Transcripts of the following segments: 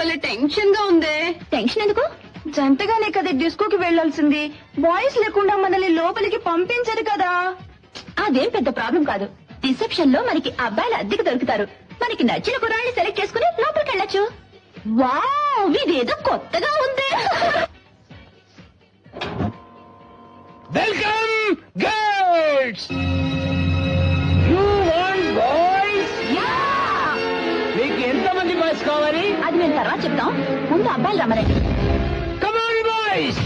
భలే టెన్షన్ గా ఉంది. టెన్షన్ ఎందుకు? జంటగానే కదా డిస్కోకి వెళ్లాల్సింది. బాయ్స్ లేకుండా మనల్ని లోపలికి పంపించరు కదా. అదేం పెద్ద ప్రాబ్లం కాదు. రిసెప్షన్ లో మనకి అబ్బాయిలు అద్దెకు దొరుకుతారు. మనకి నచ్చిన కుర్రాళ్ళని సెలెక్ట్ చేసుకుని లోపలికి వెళ్ళొచ్చు. వావ్, ఇదేదో కొత్తగా ఉంది. Welcome girls. You want boys? మీకు ఎంతమంది బాయ్స్ కావాలి? అది మేము తర్వాత చెప్తాం. ముందు అబ్బాయిలు రమ్మనండి. Come on boys.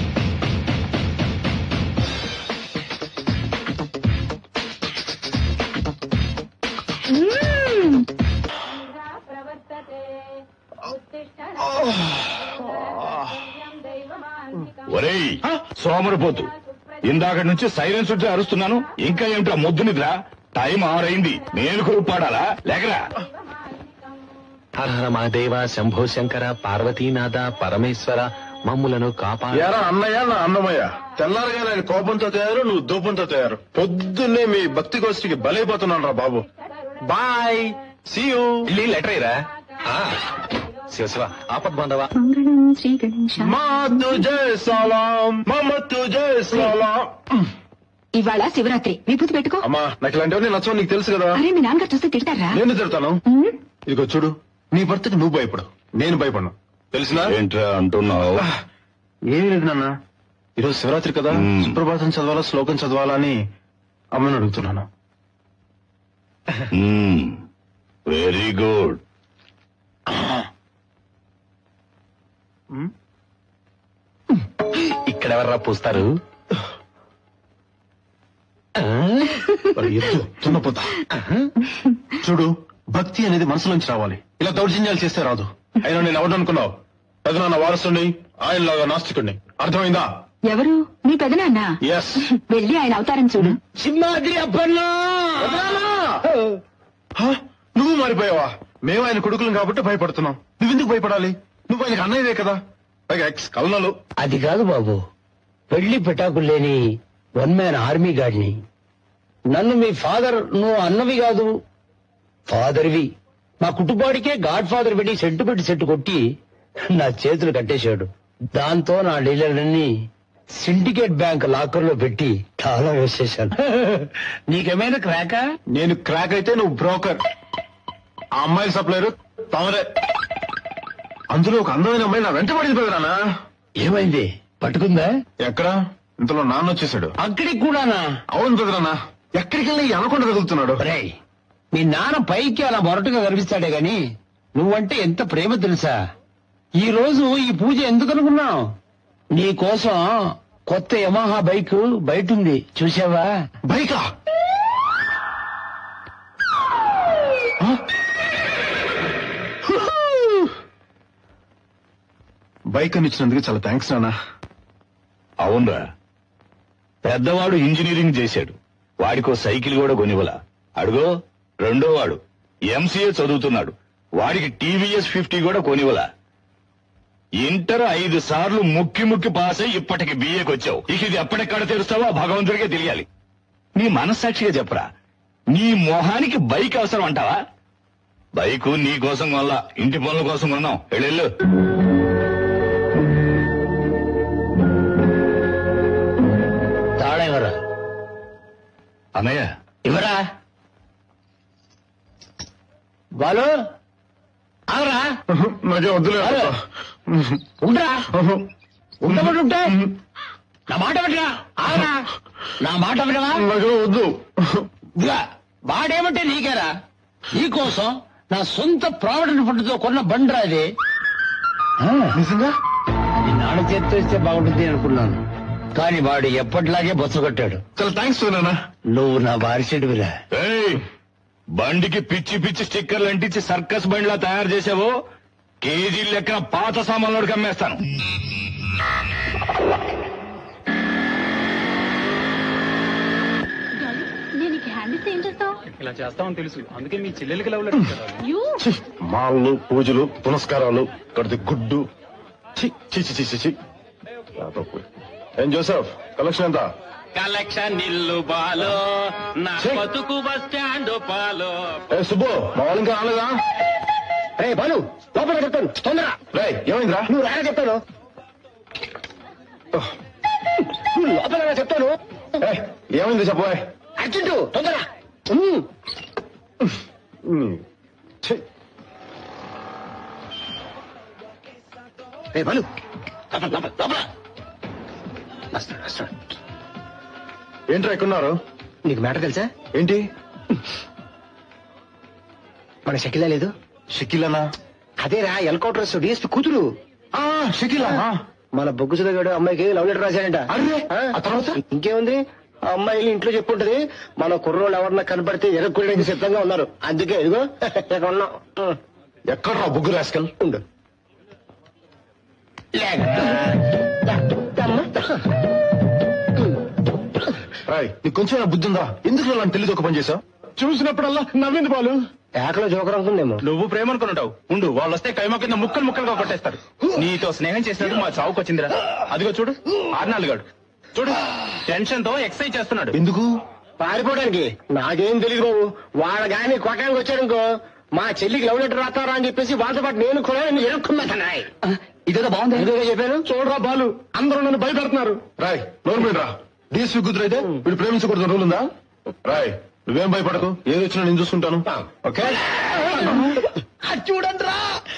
ఒరేయ్ సోమరిపోతు, ఇందాక నుంచి సైలెన్స్ ఉంటే అరుస్తున్నాను. ఇంకా ఏమిటా మొద్దు నిద్ర? టైం 6 అయింది. నేను కురుపాడాలా? లేకరా. హర హర మహాదేవ, శంభో శంకర, పార్వతీనాథ, పరమేశ్వర, మమ్ములను కాపాడు. అన్నయ్య నా అన్నమయ్య, తెల్లారగా నేను కోపంతో తయారు, నువ్వు దూపంతో తయారు. పొద్దున్నే మీ భక్తి గోష్ఠికి బలైపోతున్నాను రా బాబు. Bye, see you. లెటర్ ఇరా. శివ శివ ఆపద్ బాంధవ. శ్రీ గణేశ. మా తుజే సలాం, మమ తుజే సలాం. ఇవాళ శివరాత్రి, విభూతి పెట్టుకో. అమ్మా, నాకు ఇలాంటివన్నీ నచ్చవు, నీకు తెలుసు కదా. అరే, మీ నాన్నగారు చూస్తే తిడతారా? నేను తిడతాను. ఇదిగో చూడు, నీ భర్తకి నువ్వు భయపడు, నేను భయపడను. తెలిసినా? ఏంట్రా అంటున్నావు? ఏమీ లేదు నాన్న, ఈరోజు శివరాత్రి కదా, సుప్రభాతం చదవాలా శ్లోకం చదవాలా అని అమ్మని అడుగుతున్నాను. Very good. ఇక్కడెవర్రా పూస్తారు? తున్నపోతా. చూడు, భక్తి అనేది మనసులోంచి రావాలి, ఇలా దౌర్జన్యాలు చేస్తే రాదు. అయినా నేను ఎవరు అనుకున్నావు? పెదనాన్న వారసుని, ఆయనలాగా నాస్తికుడిని. అర్థమైందా? ఎవరు? మీ పెదనాన్న? ఎస్. వెళ్ళి ఆయన అవతారం చూడు. సింహాద్రి అప్పన్నా. నువ్వు మారిపోయావా? మేము ఆయన కొడుకులం కాబట్టి భయపడుతున్నాం. నువ్వెందుకు భయపడాలి? నువ్వు ఆయనకు అన్నయ్యవే కదా, ఎక్స్ కల్నలు. అది కాదు బాబు, పెళ్లి పెటాకులు లేని 1 మ్యాన్ ఆర్మీ గాడిని. నన్ను మీ ఫాదర్, నువ్వు అన్నవి కాదు ఫాదర్వి. మా కుటుంబానికే గాడ్ ఫాదర్ పెట్టి సెంటు కొట్టి నా చేతులు కట్టేశాడు. దాంతో నా డీలర్లన్నీ సిండికేట్ బ్యాంక్ లాకర్ లో పెట్టి తాళం వేసేశాను. నీకేమైనా క్రాకా? నేను క్రాక్ అయితే నువ్వు బ్రోకర్, ఆ అమ్మాయిల సప్లైరు తమరే. అందులో ఒక అందమైన అమ్మాయి నా వెంట పడింది పెదనాన్న. ఏమైంది? పట్టుకుందా? ఎక్కడా? ఇంతలో నాన్న వచ్చేసాడు. అక్కడికి కూడానా? అవును పెదనాన్న, ఎక్కడికి వెళ్ళి అనకుండా తగులుతున్నాడు. మీ నాన్న పైకి అలా మొరటుగా కనిపిస్తాడే గాని నువ్వంటే ఎంత ప్రేమ తెలుసా? ఈ రోజు ఈ పూజ ఎందుకు అనుకున్నావు? నీ కోసం కొత్త యమహా బైక్ బయటుంది, చూసావా? బైకా? బైక్ అని ఇచ్చినందుకు చాలా థ్యాంక్స్ నాన్న. అవునరా, పెద్దవాడు ఇంజనీరింగ్ చేశాడు, వాడికో సైకిల్ కూడా కొనివ్వలా. అడుగో రెండో వాడు ఎంసీఏ చదువుతున్నాడు, వాడికి టీవీఎస్ 50 కూడా కొనివ్వలా. ఇంటర్ 5 సార్లు ముక్కి పాస్ అయి ఇప్పటికి బిఏకి వచ్చావు. ఇక ఇది ఎప్పటికక్కడ తెరుస్తావో భగవంతుడికే తెలియాలి. నీ మనస్సాక్షిగా చెప్పరా, నీ మొహానికి బైక్ అవసరం అంటావా? బైకు నీ కోసం వల్ల, ఇంటి పనుల కోసం కొన్నాం. వెళ్ళు. తాళం ఇవ్వరా? అన్నయ్య ఇవ్వరా బాలు? ఆగరా? నాకే వద్దులే. ఉండరా? ఉండబడి ఉంటే నా మాట పెట్టరా? ఆగరా? నా మాట పెట్టవా? నాకే వద్దు. వాడేమంటే నీకేరా? నీకోసం నా సొంత ప్రావిడెంట్ ఫండ్ తో కొన్న బండ్రా ఇది. నిజంగా? అది నాన్న చేత్తో ఇస్తే బాగుంటుంది అనుకున్నాను, కానీ వాడు ఎప్పటిలాగే బొత్స కొట్టాడు. చాలా థ్యాంక్స్ నాన్న. నువ్వు నా వారిసేడువిరా. బండికి పిచ్చి స్టిక్కర్లు అంటించి సర్కస్ బండిలా తయారు చేసావో కేజీ లెక్కన పాత సామాన్లోకి అమ్మేస్తాను. ఇలా చేస్తామని తెలుసు, అందుకే మీ చెల్లెలకి లవ్ లెటర్ ఇచ్చారు. మాళ్ళు, పూజలు, పునస్కారాలు, కడితే గుడ్డు. ఏం జోసెఫ్, కలెక్షన్ ఎంత? కలెక్షన్ ఇల్లు బాలో, నా బతుకు బస్ స్టాండ్ పాలో. సుబ్బు, మా వాళ్ళు ఇంకా రాలేదా? రే బాలు లోపల చెప్తాను తొందర. రేయ్ ఏమైందిరా? నువ్వు రాగా చెప్తాను. నువ్వు లోపల చెప్తాను. ఏయ్, ఏమైంది చెప్పబోయ్. అర్జెంటు తొందర. రే బాలు లోపల లోపల లోపల. ఏంట్రా ఎక్కున్నారు? నీకు మ్యాటర్ తెలుసా? ఏంటి? మన షకిలా లేదు? షకీలనా? అదేరా ఎల్కౌంటర్స్ డిఎస్పీ కూతురు. షకీలా? మన బొగ్గు సుధగాడు అమ్మాయికి లవ్ లెటర్ రాశాడంట. అరే, ఆ? ఆ తర్వాత? ఇంకేముంది, ఆ అమ్మాయిలు ఇంట్లో చెప్పుంటది మన కుర్రోళ్ళు ఎవరన్నా కనపడితే ఎరక్కోయడానికి సిద్ధంగా ఉన్నారు. అందుకే ఇదిగో ఇక్కడ ఉన్నాం. ఎక్కడ్రా బుగ్గు రాస్కల్? ఉండు. రాయ్ నీకు కొంచెం బుద్ధి ఉందా? ఎందుకు నన్ను తెలియదు ఒక పని చేసావు? చూసినప్పుడల్లా నవ్వింది బాలు. ఏకలో జోకర్ అనుకుందేమో. నువ్వు ప్రేమ అనుకుంటావు. ఉండు, వాళ్ళు వస్తే కైమా కింద ముక్కలు ముక్కలుగా కొట్టేస్తారు. నీతో స్నేహం చేసినట్టు మా చావుకు వచ్చిందిరా. అదిగో చూడు ఆర్నాల్గాడు, చూడు టెన్షన్ తో ఎక్సర్సైజ్ చేస్తున్నాడు. ఎందుకు? పారిపోవడానికి. నాకేం తెలియదు బాబు. వాళ్ళ గాని కొట్టడానికి వచ్చాడనుకో మా చెల్లికి లవ్ లెటర్ రాస్తారా అని చెప్పేసి వాళ్ళతో పాటు నేను కూడా ఎరుక్కున్నాయి. ఇదేదో బాగుంది. ఎందుకు చెప్పాను? చూడరా బాలు, అందరూ నన్ను భయపెడుతున్నారు. రాయ్ నోరు మీద రా. డిఎస్పీ కూతురు అయితే వీడు ప్రేమించకూడదు రూల్ ఉందా? రాయ్ నువ్వేం భయపడకు, ఏది వచ్చినా నేను చూసుకుంటాను. ఓకే? చూడండి రా,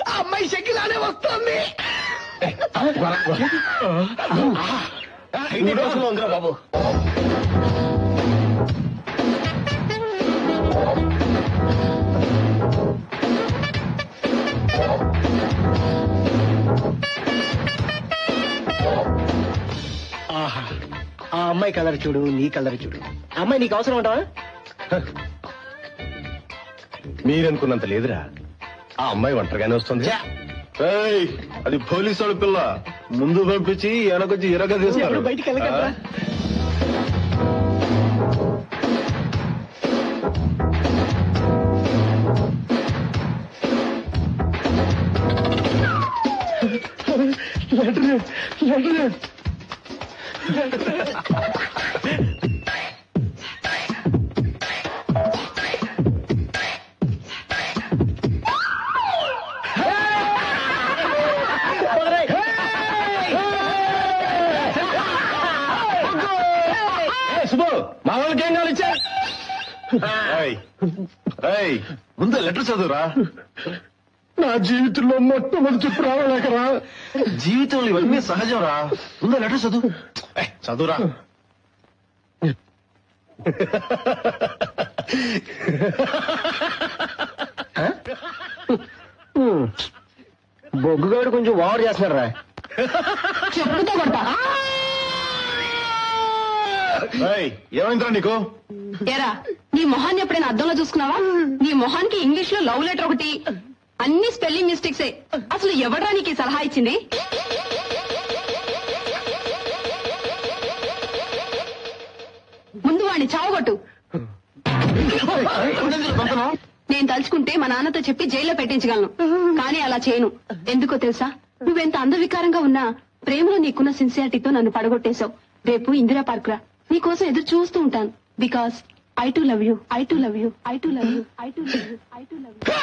ఆ అమ్మాయి షకిలానే వస్తుంది. ఉందిరా బాబు. ఆహా, ఆ అమ్మాయి కలర్ చూడు, నీ కలర్ చూడు. ఆ అమ్మాయి నీకు అవసరం ఉంటావా? మీరనుకున్నంత లేదురా. ఆ అమ్మాయి ఒంటరిగానే వస్తుంది. ఏయ్, అది పోలీసు వాళ్ళ పిల్ల. ముందు పంపించి వెనకొచ్చి ఇరగ తీస్తారు. బయటికి వెళ్ళగలరా? మా వాళ్ళకి ఏం కావాలి? ముందు లెటర్ చదువురా. నా జీవితంలో మొట్టమొదటి రావాలేకరా. జీవితంలో ఇవన్నీ సహజం రా. ముందు లెటర్ చదువు. చదువురా. బొగ్గుగాడు కొంచెం ఓవర్ చేస్తున్నాడు రా. చెప్పుతో కొడతా. ఏమైందిరా నీకు? ఏరా, నీ మొహాన్ని ఎప్పుడైనా అద్దంలో చూసుకున్నావా? నీ మొహానికి ఇంగ్లీష్ లో లవ్ లెటర్ ఒకటి, అన్ని స్పెల్లింగ్ మిస్టేక్సే. అసలు ఎవడ్రా నీకు ఈ సలహా ఇచ్చింది? ముందు వాడిని చావగొట్టు. నేను తలుచుకుంటే మా నాన్నతో చెప్పి జైల్లో పెట్టించగలను, కానీ అలా చేయను. ఎందుకో తెలుసా? నువ్వెంత అందవికారంగా ఉన్నా ప్రేమలో నీకున్న సిన్సియారిటీతో నన్ను పడగొట్టేశావు. రేపు ఇందిరా పార్క్ రా, నీకోసం ఎదురు చూస్తూ ఉంటాను. Because I to love you, I to love you, I to love you, I to love you, I to love you.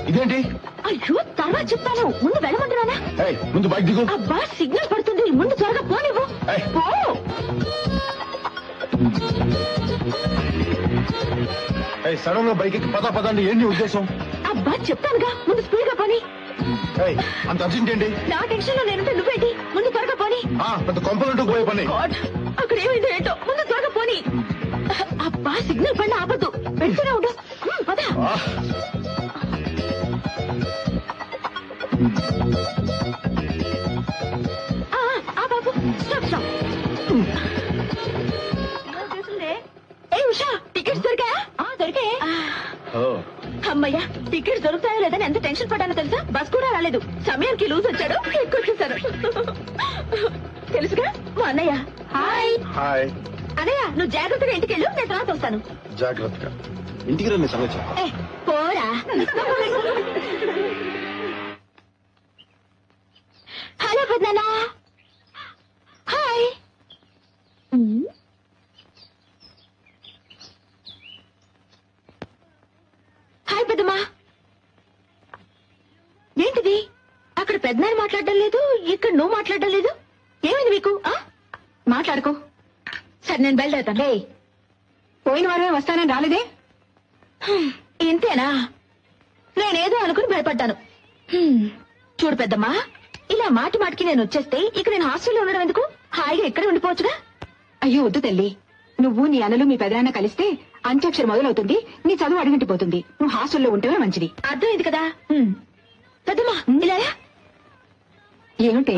ఇదేంటి? అయ్యో, తర్వాత చెప్తాను. ముందు వెళ్ళమంటున్నానా? ముందు బైక్ దిగు. అబ్బా, సిగ్నల్ పడుతుంది. ముందు త్వరగా పోనివ్వు. పో. సడన్ గా బైక్ ఎక్కి పద అంటే ఏంటి ఉద్దేశం? అబ్బా, చెప్తానుగా, ముందు స్పీడ్ గా పోని. అంత అర్జెంట్ ఏంటి? నా టెన్షన్ లో నేనుంటే నువ్వేంటి? ముందు త్వరగా పోని. పెద్ద కొంపలంటూ పోయే పని. గాడ్, అక్కడ ఏమైందో ఏంటో. ముందు త్వరగా పోని. అబ్బా, సిగ్నల్ పడిన ఆపద్దు, పెడుతూనే ఉండు. పద. బాబు, స్టాప్ స్టాప్. ఏ ఉషా, టికెట్స్ దొరికాయా? దొరికాయే. అమ్మయ్యా, టికెట్స్ దొరుకుతాయో లేదని ఎంత టెన్షన్ పడ్డానో తెలుసా? బస్ కూడా రాలేదు. సమయానికి లూజ్ వచ్చాడు, ఎక్కువచ్చేసారు. తెలుసుగా మా అన్నయ్య. హాయ్. హాయ్. అన్నయ్య నువ్వు జాగ్రత్తగా ఇంటికి వెళ్ళు, నేను తర్వాత వస్తాను. జాగ్రత్తగా ఇంటికి రండి సంగతి చెప్తా. ఏ, పోరా. హలో పెద్దనా. హాయ్. హాయ్ పెద్దమ్మా. ఏంటిది, అక్కడ పెద్దనాన్న మాట్లాడడం లేదు, ఇక్కడ నువ్వు మాట్లాడడం లేదు, ఏమైంది మీకు? మాట్లాడుకో. సరే నేను బయలుదేరుతాను. పోయిన వారమే వస్తానని రాలేదే? ఇంతేనా? నేనేదో అనుకుని భయపడ్డాను. చూడు పెద్దమ్మా, ఇలా మాటి మాటికి నేను వచ్చేస్తే ఇక నేను హాస్టల్లో ఉండడం ఎందుకు? హాయిగా ఇక్కడే ఉండిపోవచ్చుగా. అయ్యో వద్దు తల్లి, నువ్వు నీ అన్నలు మీ పెదనాన్న కలిస్తే అంత్యాక్షరం మొదలవుతుంది, నీ చదువు అడిగింటిపోతుంది. నువ్వు హాస్టల్లో ఉంటేనే మంచిది. అర్థమైంది కదా? పెద్దమ్మా ఇలా ఏమిటే?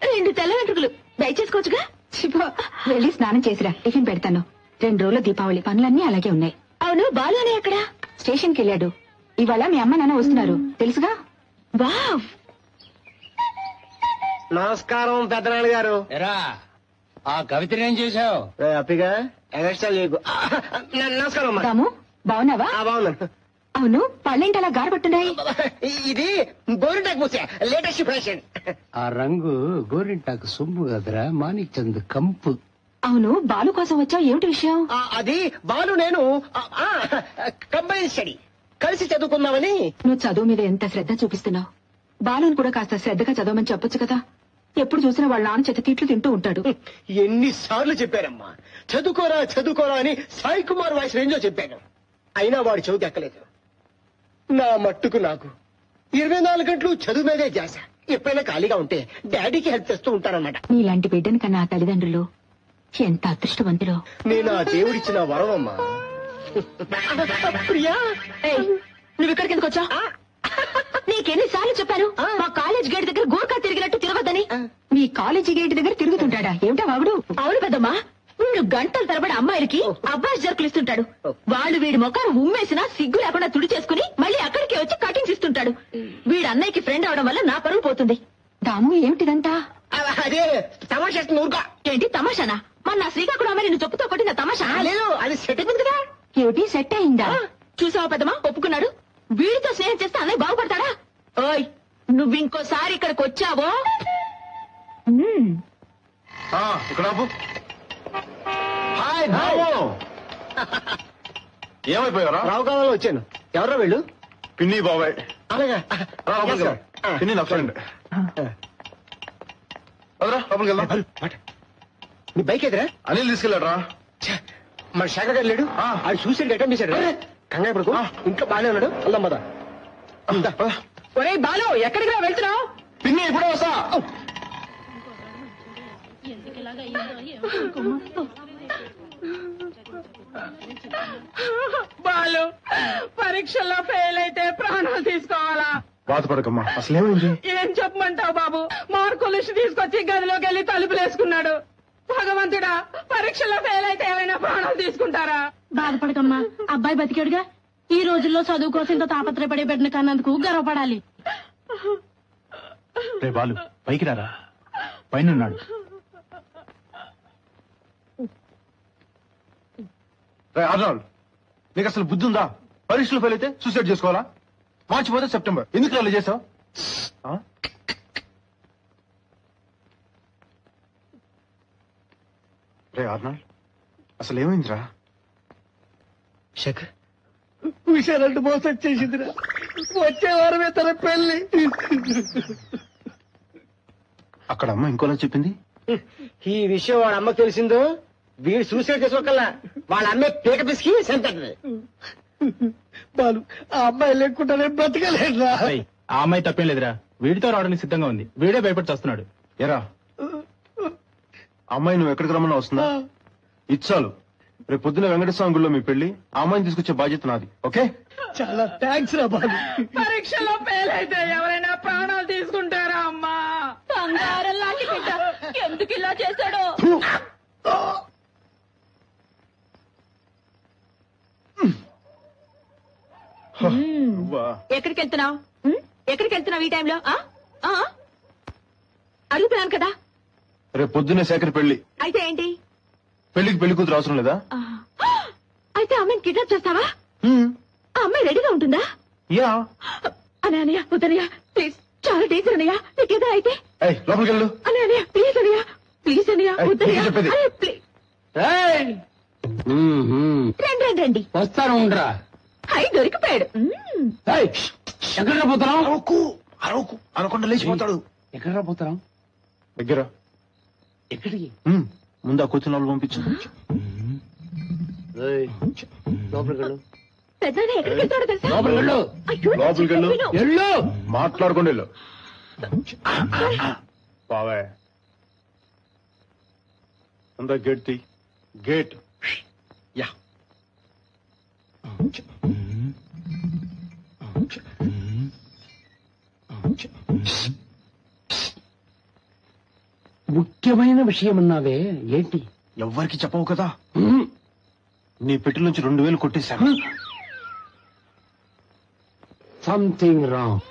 2 తెల్ల వెంట్రుకలు దయచేసుకోవచ్చుగా. వెళ్ళి స్నానం చేసిరా, టిఫిన్ పెడతాను. 2 రోజుల దీపావళి పనులన్నీ అలాగే ఉన్నాయి. అవును, బాలు అనే ఎక్కడ? స్టేషన్ కి వెళ్ళాడు. ఇవాళ మీ అమ్మ నాన్న వస్తున్నారు తెలుసుగా. వావ్. నమస్కారం పెద్దనాన్న గారు. ఎరా ఆ కవితనేం చేశావు? హ్యాపీగా ఎగస్ట్రా చేయకు. నమస్కారం అమ్మా. రాము బాగున్నావా? బాగున్నాను. అవును, పళ్ళేంటి అలా గారపట్టున్నాయి? ఇది గోరింటాకు పూసే లేటెస్ట్ ఫ్యాషన్. ఆ రంగు గోరింటాకు సొమ్ము కదరా, మాణిక్ చంద్ కంపు. అవును, బాలు కోసం వచ్చావు, ఏమిటి విషయం? అది బాలు నేను కంబైన్ స్టడీ కలిసి చదువుకుందామని. నువ్వు చదువు మీద ఎంత శ్రద్ధ చూపిస్తున్నావు. బాలుని కూడా కాస్త శ్రద్ధగా చదవమని చెప్పొచ్చు కదా. ఎప్పుడు చూసినా వాళ్ళ నాన్న చేత తిట్లు తింటూ ఉంటాడు. ఎన్నిసార్లు చెప్పారమ్మా, చదువుకోరా చదువుకోరా అని సాయి కుమార్ వాయిస్ రేంజ్ లో చెప్పాను. అయినా వాడు చదువు ఎక్కలేదు. నా మట్టుకు నాకు 24 గంటలు చదువు మీదే ధ్యాస. ఎప్పుడైనా ఖాళీగా ఉంటే డాడీకి హెల్ప్ చేస్తూ ఉంటానన్నమాట. నీలాంటి బిడ్డని కన్నా ఆ తల్లిదండ్రులు ఎంత అదృష్టవంతులో. నేను ఆ దేవుడిచ్చిన వరం అమ్మా. ప్రియా, నువ్వు ఇక్కడికి ఎందుకు వచ్చా? నీకెన్నిసార్లు చెప్పాను మా కాలేజ్ గేట్ దగ్గర గోర్ఖా తిరిగినట్టు తిరగద్దని. మీ కాలేజీ గేట్ దగ్గర తిరుగుతుంటాడా ఏమిటా వాగుడు? అవును పెద్దమ్మా, వీడు గంటల తరబడి అమ్మాయిలకి అబ్బాయి జరుకులు ఇస్తుంటాడు. వాళ్ళు వీడి మొక్కను ఉమ్మేసినా సిగ్గు లేకుండా తుడి చేసుకుని మళ్ళీ అక్కడికి వచ్చి కటింగ్స్ ఇస్తుంటాడు. వీడి అన్నయ్యకి ఫ్రెండ్ అవడం వల్ల నా పరువు పోతుంది. దాము ఏమిటిదంతా? అదే తమాషా ఊరుగా. ఏంటి తమాషానా? మన శ్రీకాకుళం అమ్మాయి నిన్ను చెప్పుతో కొట్టిన తమాషా? లేదు, అది సెట్ అయిపోయింది కదా. ఏమిటి సెట్ అయిందా? చూసావా పెద్దమ్మా, ఒప్పుకున్నాడు. వీడితో స్నేహం చేస్తే అన్నయ్య బాగుపడతాడా? ఓయ్, నువ్వు ఇంకోసారి ఇక్కడికి వచ్చావో ఇక్కడ ఆపు. హాయ్ బాబు. ఏమైపోయారా? రావు కావాలో వచ్చాను. ఎవరో వెళ్ళు. పిన్ని బాబాయ్. అలాగా రా లోపలికి వెళ్దాం. పిన్ని నా ఫ్రెండ్. అదరా లోపలికి వెళ్దాం. నీ బైక్ ఎదురా? అనిల్ తీసుకెళ్ళాడు రా. మన శాఖ గారు లేడు. అది సూసైడ్ అటెంప్ట్ చేశాడు. కంగారు పడుకో, ఇంట్లో బాగానే ఉన్నాడు. వెళ్దాం పద. ఒరే బాలు, ఎక్కడికి వెళ్తున్నావు? పిన్ని ఇప్పుడే వస్తా. బాలు, పరీక్షల్లో ఫెయిల్ అయితే ప్రాణాలు తీసుకోవాలా? బాధపడకమ్మా, అసలేమైంది? ఏం చెప్పమంటావు బాబు? మార్కులు లిస్ట్ తీసుకొచ్చి గదిలోకి వెళ్ళి తలుపులేసుకున్నాడు. భగవంతుడా, పరీక్షల్లో ఫెయిల్ అయితే ఏమైనా ప్రాణాలు తీసుకుంటారా? బాధపడకమ్మా, అబ్బాయి బతికాడుగా. ఈ రోజుల్లో చదువు కోసం ఇంత తాపత్రయపడే బిడ్డను కన్నందుకు గర్వపడాలి. రే బాలు, పైకి రారా, పైన ఉన్నాడు. రే ఆర్నాల్డ్, నీకు అసలు బుద్ధి ఉందా? పరీక్షలు ఫెయిల్ అయితే సూసైడ్ చేసుకోవాలా? మార్చి పోతే సెప్టెంబర్, ఎందుకు అలా చేసావు? రే ఆర్నాల్డ్, అసలు ఏమైందిరా? శేఖర్, విషయాలంటూ మోసం చేసిందిరా. వచ్చే వారమే తన పెళ్లి. అక్కడ అమ్మ ఇంకోలా చెప్పింది. ఈ విషయం వాడు అమ్మకు తెలిసిందో వీడు సూసైడ్ చేసుకోకల్లా వాళ్ళ అమ్మే పీక పిసికి చంపేస్తుంది. బాలు, ఆ అమ్మాయి లేకుండానే బ్రతకలేదురా. ఆ అమ్మాయి తప్పేం లేదురా, వీడితో రావడానికి సిద్ధంగా ఉంది. వీడే భయపడి వస్తున్నాడు. ఎరా అమ్మాయి నువ్వు ఎక్కడికి రమ్మన్నా వస్తుందా? ఇచ్చాలు. రేపు పొద్దున వెంకటస్వామి గుడిలో మీ పెళ్లి, ఆ అమ్మాయిని తీసుకొచ్చే బాధ్యత నాది. ఓకే? చాలా థ్యాంక్స్ రా బాలు. పరీక్షలో ఫెయిల్ అయితే ఎవరైనా ప్రాణాలు తీసుకుంటారా అమ్మా? బంగారం లాంటి బిడ్డ ఎందుకు ఇలా చేశాడో. ఎక్కడికి వెళ్తున్నావు? ఎక్కడికి వెళ్తున్నావు ఈ టైంలో? అడుగుతున్నాను కదా. రేపు పొద్దున్నే శేఖర్ పెళ్లి. అయితే ఏంటి? పెళ్లి కూతురు అవసరం లేదా? అయితే అమ్మాయిని కిడ్నాప్ చేస్తావా? ఆ అమ్మాయి రెడీగా ఉంటుందా? యా. అనయ్య వద్దనయ్య ప్లీజ్, చాలా డేంజర్ అన్నయ్య, నీకేదో అయితే. లోపలికి వెళ్ళు. అనయ్య ప్లీజ్ అనయ్య, ప్లీజ్ అనయ్య వద్దనయ్య. చెప్పేది. రండి రండి వస్తాను ఉండరా. అయి దొరికిపోయాడు. ఎక్కడ పోతున్నాం? అరవకు అనకుండా లేచిపోతాడు. ఎక్కడ పోతున్నాం? దగ్గర. ఎక్కడికి? ముందు ఆ కూర్చున్న వాళ్ళు పంపించు. లోపలికి వెళ్ళు. పెద్దనే ఎక్కడికి వెళ్తాడో తెలుసా? లోపలికి వెళ్ళు. అయ్యో, నా లోపలికి వెళ్ళు. చెప్పేది విను. వెళ్ళు. మాట్లాడుకోండి వెళ్ళు. బావే అందా గేట్ తీ. గేట్. యా. ముఖ్యమైన విషయం అన్నావే, ఏంటి? ఎవ్వరికి చెప్పవు కదా. నీ పెట్టి నుంచి 2000 కొట్టేశాను. Something wrong.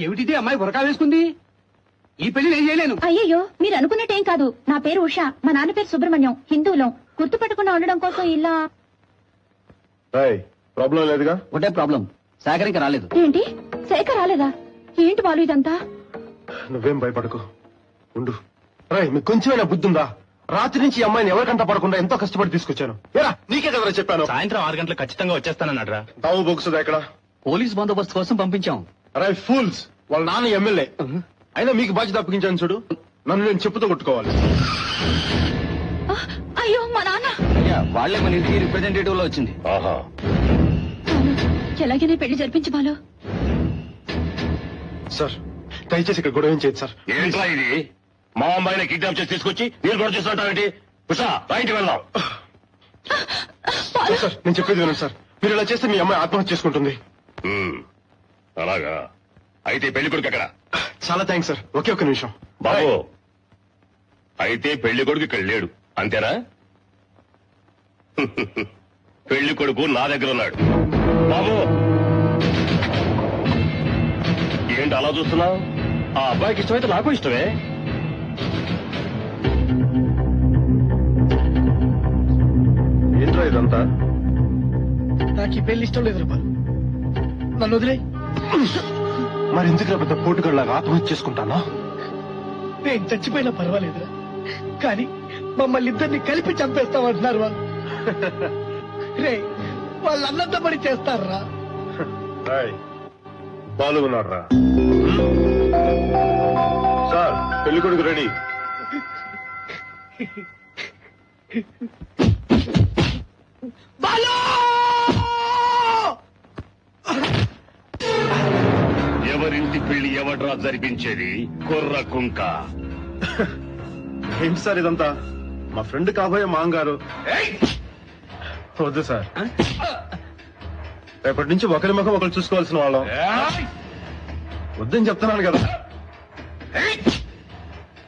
ఏమిటిది అమ్మాయి బురకా వేసుకుంది? ఈ పెళ్లి నేను చేయలేను. అయ్యయ్యో, మీరు అనుకున్నట్టేం కాదు. నా పేరు ఉషా, మా నాన్న పేరు సుబ్రహ్మణ్యం, హిందువులం. గుర్తుపెట్టకుండా ఉండడం కోసం ఇలా. ప్రాబ్లం లేదుగా? ఒకటే ప్రాబ్లం, సేకరింక రాలేదు. ఏంటి, శేఖర్ రాలేదా? ఏంటి బాలు ఇదంతా? నువ్వేం భయపడకు, ఉండు. రాయ్, మీకు కొంచెమైనా బుద్ధి ఉందా? రాత్రి నుంచి ఈ అమ్మాయిని ఎవరికంట పడకుండా ఎంతో కష్టపడి తీసుకొచ్చాను. ఏరా, నీకే కదరా చెప్పాను. సాయంత్రం 6 గంటలకు ఖచ్చితంగా వచ్చేస్తానన్నాడు రా. తావు బొగుసుదా ఎక్కడ? పోలీస్ బందోబస్తు కోసం పంపించాం. రాయ్ ఫూల్స్, వాళ్ళ నాన్న ఎమ్మెల్యే. అయినా మీకు బాధ్యత అప్పగించాను చూడు. నన్ను నేను చెప్పుతో కొట్టుకోవాలి. అయ్యో, మా నాన్న. వాళ్లే మన ఇంటికి రిప్రజెంటేటివ్ లో వచ్చింది. ఎలాగైనా పెళ్లి జరిపించి బాలు. సార్ దయచేసి ఇక్కడ గొడవ ఏం చేయదు సార్. ఏంట్రా ఇది? మా అమ్మాయిని కిడ్నాప్ చేసి తీసుకొచ్చి మీరు కూడా చూస్తుంటావేంటి? ఉషా, బయటికి వెళ్దాం. సార్ నేను చెప్పేది వినండి సార్. మీరు ఇలా చేస్తే మీ అమ్మాయి ఆత్మహత్య చేసుకుంటుంది. అలాగా? అయితే పెళ్లి కొడుకు ఎక్కడ? చాలా థ్యాంక్స్ సార్. ఒకే ఒక్క నిమిషం బాబు. అయితే పెళ్లి కొడుకు ఇక్కడ లేడు అంతేనా? పెళ్లి కొడుకు నా దగ్గర ఉన్నాడు. బాబు ఏంటి అలా చూస్తున్నావు? ఆ అబ్బాయికి ఇష్టమైతే నాకు ఇష్టమే. ఏంట్రా ఇదంతా? నాకు ఈ పెళ్లి ఇష్టం లేదు రూపాయలు, నన్ను వదిలే. మరి ఎందుకు పెద్ద పోటుగాళ్ళగా ఆత్మహత్య చేసుకుంటానా? నేను చచ్చిపోయినా పర్వాలేదురా, కానీ మమ్మల్ని ఇద్దరిని కలిపి చంపేస్తామంటున్నారు వాళ్ళు. రే, వాళ్ళు అన్నంత పని చేస్తారా? బాలు ఉన్నారా? సార్ పెళ్లి కొడుకు రెడీ. ఎవరింటి పెళ్లి ఎవడ్రా జరిపించేది? కుర్ర కుంక. ఏంటి సార్ ఇదంతా? మా ఫ్రెండ్ కాబోయే మాంగారు. వద్దు సార్, రేపటి నుంచి ఒకరి ముఖం ఒకరు చూసుకోవాల్సిన వాళ్ళం. వద్దని చెప్తున్నాను కదా.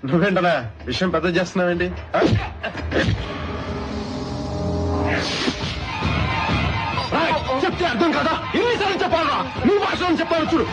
నువ్వేంటనా విషయం పెద్ద చేస్తున్నావేంటి? చెప్తే అర్థం కదా? ఎన్నిసార్లు చెప్పాలరా? నీ భాషలో చెప్పాలి చూడు.